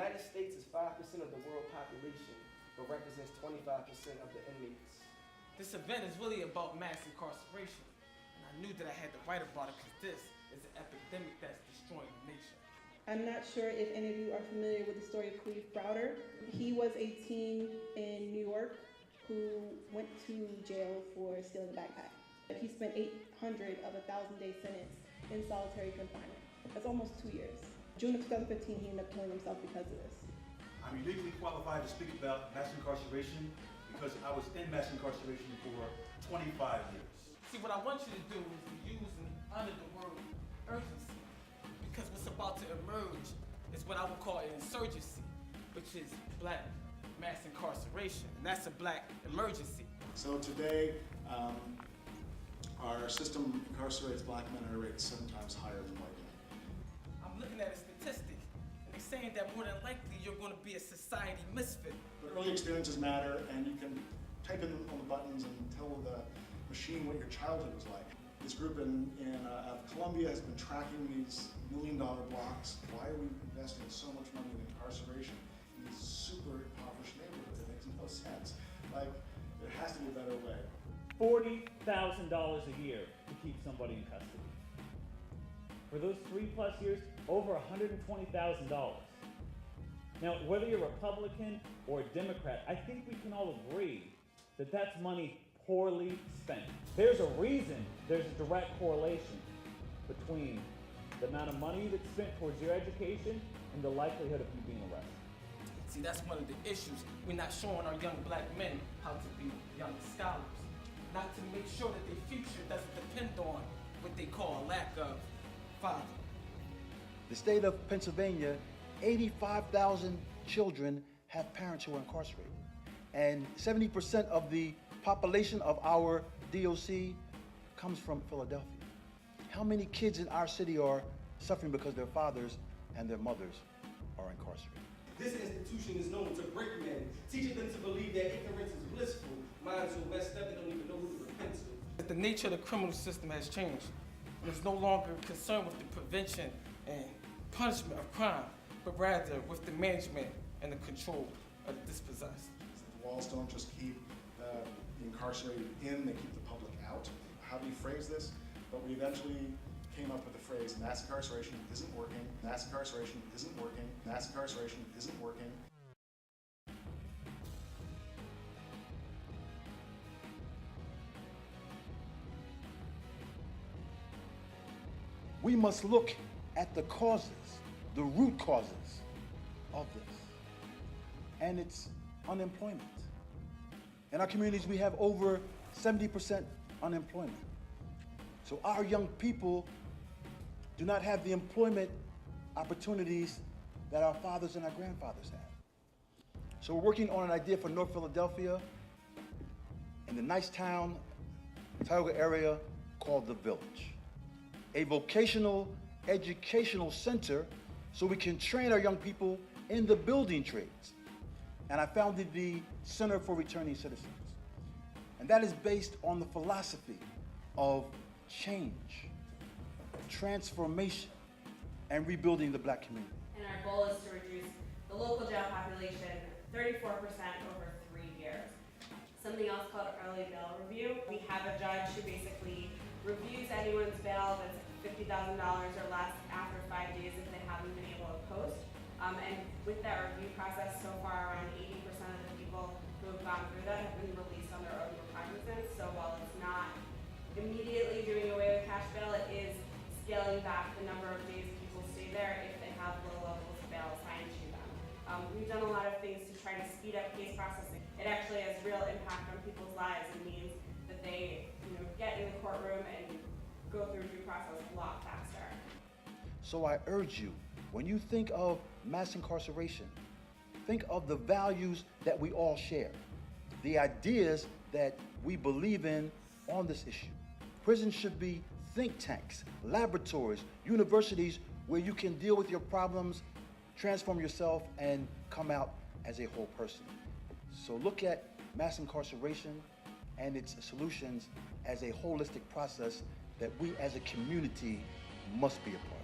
United States is 5% of the world population, but represents 25% of the inmates. This event is really about mass incarceration, and I knew that I had to write about it because this is an epidemic that's destroying nature. I'm not sure if any of you are familiar with the story of Cleve Browder. He was a teen in New York who went to jail for stealing a backpack. He spent 800 of a 1,000-day sentence in solitary confinement. That's almost 2 years. June of 2015, he ended up killing himself because of this. I'm uniquely qualified to speak about mass incarceration because I was in mass incarceration for 25 years. See, what I want you to do is to use and honor the word urgency, because what's about to emerge is what I would call an insurgency, which is black mass incarceration, and that's a black emergency. So today, our system incarcerates black men at a rate 7 times higher than white men. I'm looking at a statistic, and they're saying that more than likely you're going to be a society misfit. But early experiences matter, and you can type in on the buttons and tell the machine what your childhood was like. This group in Colombia has been tracking these $1 million blocks. Why are we investing so much money in incarceration in these super impoverished neighborhoods? It makes no sense. Like, there has to be a better way. $40,000 a year to keep somebody in custody. For those 3+ years, over $120,000. Now, whether you're Republican or Democrat, I think we can all agree that that's money poorly spent. There's a reason there's a direct correlation between the amount of money that's spent towards your education and the likelihood of you being arrested. See, that's one of the issues. We're not showing our young black men how to be young scholars, not to make sure that their future doesn't depend on what they call a lack of father. The state of Pennsylvania, 85,000 children have parents who are incarcerated. And 70% of the population of our DOC comes from Philadelphia. How many kids in our city are suffering because their fathers and their mothers are incarcerated? This institution is known to break men, teaching them to believe that ignorance is blissful. Minds so messed up they don't even know who to repent to. The nature of the criminal system has changed, and it's no longer concerned with the prevention and punishment of crime, but rather with the management and the control of the dispossessed. The walls don't just keep the incarcerated in, they keep the public out. How do you phrase this? But we eventually came up with the phrase, mass incarceration isn't working, mass incarceration isn't working, mass incarceration isn't working. We must look at the causes, the root causes of this. And it's unemployment. In our communities, we have over 70% unemployment. So our young people do not have the employment opportunities that our fathers and our grandfathers had. So we're working on an idea for North Philadelphia in the nice town, Tioga area called The Village. A vocational educational center so we can train our young people in the building trades. And I founded the Center for Returning Citizens. And that is based on the philosophy of change, transformation, and rebuilding the black community. And our goal is to reduce the local jail population 34% over 3 years. Something else called early bail review. We have a judge who basically reviews anyone's bail that's $50,000 or less after 5 days if they haven't been able to post. And with that review process, so far around 80% of the people who have gone through that have been released on their own recognizance. So while it's not immediately doing away with cash bail, it is scaling back the number of days people stay there if they have low levels of bail assigned to them. We've done a lot of things to try to speed up case processing. It actually has real impact on people's lives. It means that they get in the courtroom and go through due process a lot faster. So I urge you, when you think of mass incarceration, think of the values that we all share, the ideas that we believe in on this issue. Prisons should be think tanks, laboratories, universities where you can deal with your problems, transform yourself, and come out as a whole person. So look at mass incarceration and its solutions as a holistic process that we as a community must be a part of.